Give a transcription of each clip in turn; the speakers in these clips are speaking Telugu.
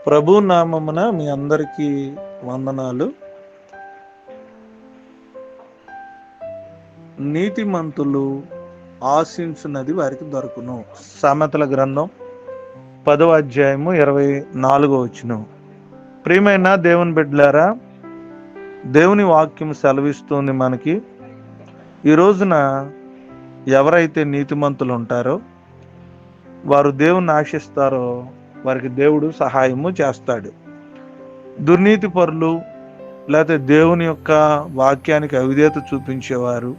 ప్రభు నామమున మీ అందరికీ వందనాలు. నీతిమంతులు ఆశించున్నది వారికి దొరుకును. సామెతల గ్రంథం 10వ అధ్యాయము 24వ వచనం. ప్రియమైన దేవుని బిడ్డలారా, దేవుని వాక్యం సెలవిస్తుంది మనకి. ఈ రోజున ఎవరైతే నీతిమంతులు ఉంటారో, వారు దేవుని ఆశిస్తారో వారికి దేవుడు సహాయము చేస్తాడు. దుర్నీతి పరులు లేకపోతే దేవుని యొక్క వాక్యానికి అవిధేయత చూపించేవారు,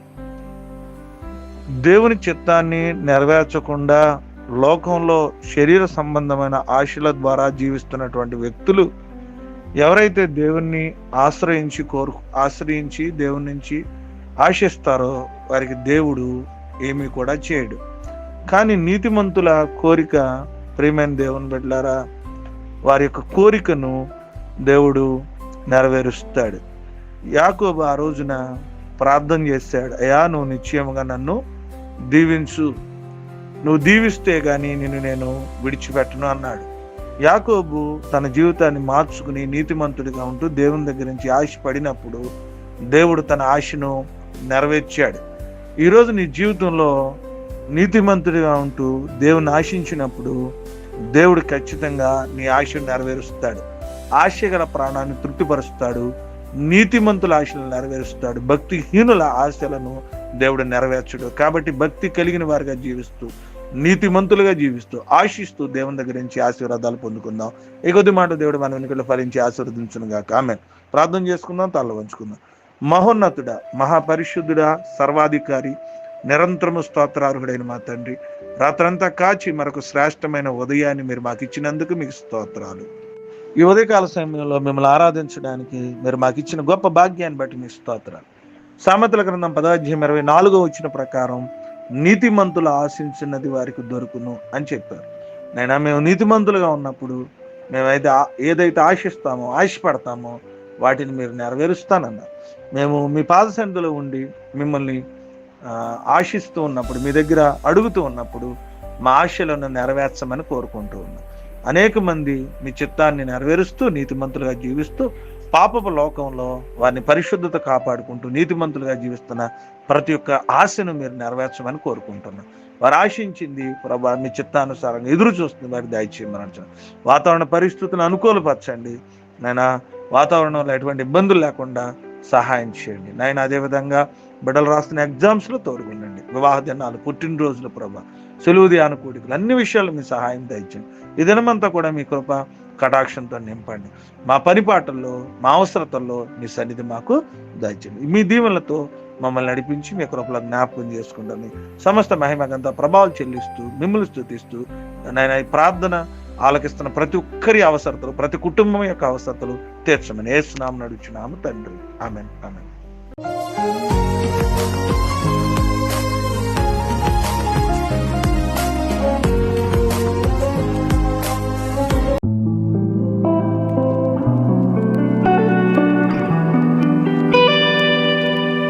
దేవుని చిత్తాన్ని నెరవేర్చకుండా లోకంలో శరీర సంబంధమైన ఆశల ద్వారా జీవిస్తున్నటువంటి వ్యక్తులు ఎవరైతే దేవుణ్ణి ఆశ్రయించి దేవుని నుంచి ఆశిస్తారో వారికి దేవుడు ఏమీ కూడా చేయడు. కానీ నీతిమంతుల కోరిక, ప్రియమైన దేవుని బిడ్డలారా, వారి యొక్క కోరికను దేవుడు నెరవేరుస్తాడు. యాకోబు ఆ రోజున ప్రార్థన చేశాడు, అయ్యా నువ్వు నిశ్చయముగా నన్ను దీవించు, నువ్వు దీవిస్తే గాని నిన్ను నేను విడిచిపెట్టను అన్నాడు. యాకోబు తన జీవితాన్ని మార్చుకుని నీతిమంతుడిగా ఉంటూ దేవుని దగ్గర నుంచి ఆశపడినప్పుడు దేవుడు తన ఆశను నెరవేర్చాడు. ఈరోజు నీ జీవితంలో నీతిమంతుడిగా ఉంటూ దేవుని ఆశించినప్పుడు దేవుడు ఖచ్చితంగా నీ ఆశను నెరవేరుస్తాడు. ఆశ గల ప్రాణాన్ని తృప్తిపరుస్తాడు. నీతిమంతుల ఆశలను నెరవేరుస్తాడు. భక్తిహీనుల ఆశలను దేవుడు నెరవేర్చడు. కాబట్టి భక్తి కలిగిన వారిగా జీవిస్తూ, నీతిమంతులుగా జీవిస్తూ, ఆశిస్తూ దేవుని దగ్గర నుంచి ఆశీర్వాదాలు పొందుకుందాం. ఈ కొద్ది మాట దేవుడు మన వెనుకలు ఫలించి ఆశీర్వదించునుగాక. ఆమేన్. ప్రార్థన చేసుకుందాం, తల వంచుకుందాం. మహోన్నతుడా, మహాపరిశుద్ధుడా, సర్వాధికారి, నిరంతరము స్తోత్రార్హుడైన మా తండ్రి, రాత్రంతా కాచి మరొక శ్రేష్టమైన ఉదయాన్ని మీరు మాకు ఇచ్చినందుకు మీకు స్తోత్రాలు. ఈ ఉదయకాల సమయంలో మిమ్మల్ని ఆరాధించడానికి మీరు మాకు ఇచ్చిన గొప్ప భాగ్యాన్ని బట్టి మీ స్తోత్రాలు. సామెతల గ్రంథం 10వ అధ్యాయం 24వ వచనం ప్రకారం నీతిమంతులు ఆశించినది వారికి దొరుకును అని చెప్పారు. నైనా మేము నీతిమంతులుగా ఉన్నప్పుడు మేమైతే ఏదైతే ఆశపడతామో వాటిని మీరు నెరవేరుస్తానన్నారు. మేము మీ పాద సన్నిధిలో ఉండి మిమ్మల్ని ఆశిస్తూ ఉన్నప్పుడు, మీ దగ్గర అడుగుతూ ఉన్నప్పుడు మా ఆశలను నెరవేర్చమని కోరుకుంటూ ఉన్నాం. అనేక మంది మీ చిత్తాన్ని నెరవేరుస్తూ నీతిమంతులుగా జీవిస్తూ పాపపు లోకంలో వారిని పరిశుద్ధత కాపాడుకుంటూ నీతిమంతులుగా జీవిస్తున్న ప్రతి ఒక్క ఆశను మీరు నెరవేర్చమని కోరుకుంటున్నాం. వారు ఆశించింది ప్రభా మీ చిత్తానుసారంగా ఎదురు చూస్తుంది వారికి దయచేయమని. వాతావరణ పరిస్థితులను అనుకూలపరచండి నాయనా. వాతావరణంలో ఎటువంటి ఇబ్బందులు లేకుండా సహాయం చేయండి నాయన. అదేవిధంగా బిడ్డలు రాస్తున్న ఎగ్జామ్స్లో తోడుగుండండి. వివాహ దినాలు, పుట్టినరోజులు ప్రభా, సెలవు ధ్యాన కూడికలు, అన్ని విషయాలు మీ సహాయం దయచేయండి. ఈ దినమంతా కూడా మీ కృప కటాక్షంతో నింపండి. మా పనిపాటల్లో, మా అవసరతల్లో మీ సన్నిధి మాకు దయచేయండి. మీ దీవెనలతో మమ్మల్ని నడిపించి మీ కృపలో జ్ఞాపకం చేసుకుంటాను. సమస్త మహిమకంతా ప్రభావం చెల్లిస్తూ మిమ్మల్ని స్తుతిస్తూ నేను ఈ ప్రార్థన ఆలకిస్తున్న ప్రతి ఒక్కరి అవసరతలు, ప్రతి కుటుంబం యొక్క అవసరతలు తీర్చమని యేసు నామమున అడుగుచున్నాము తండ్రి. ఆమేన్. ఆమేన్.